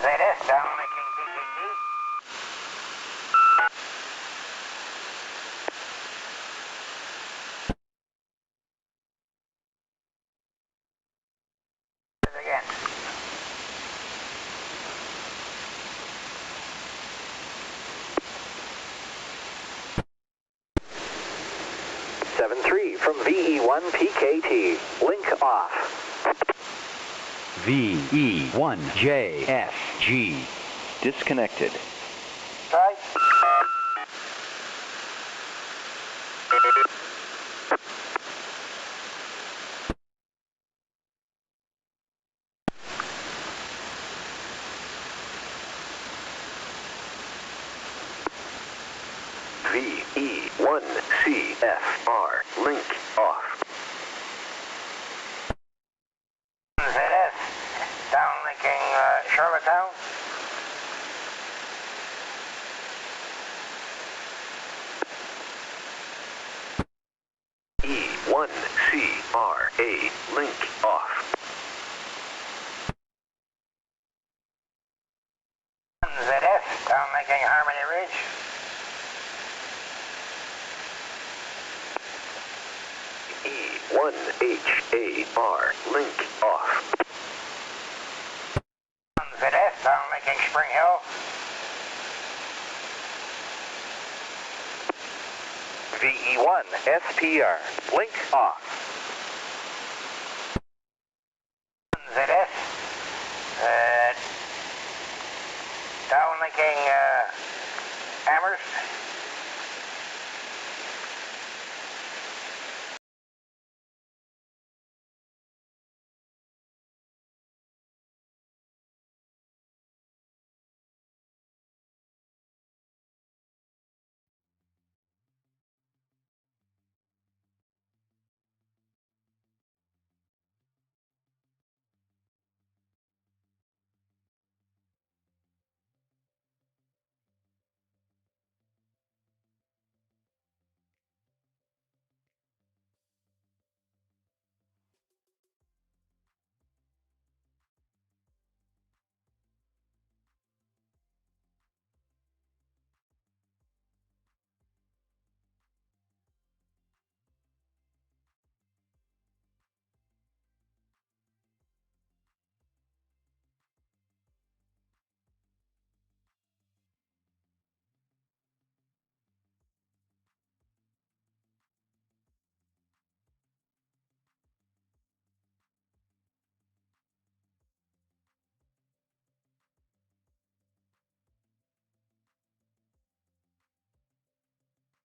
ZS downlinking PKT. Again. 7-3 from VE1 PKT, link off. VE1JFG, disconnected. Right. VE1CFR, link off. ZS downlinking Charlottetown. E1CRA, link off. ZS downlinking Harmony Ridge. E1HAR, link off. ZS downlinking Spring Hill. VE1 SPR, link off. ZS downlinking Amherst.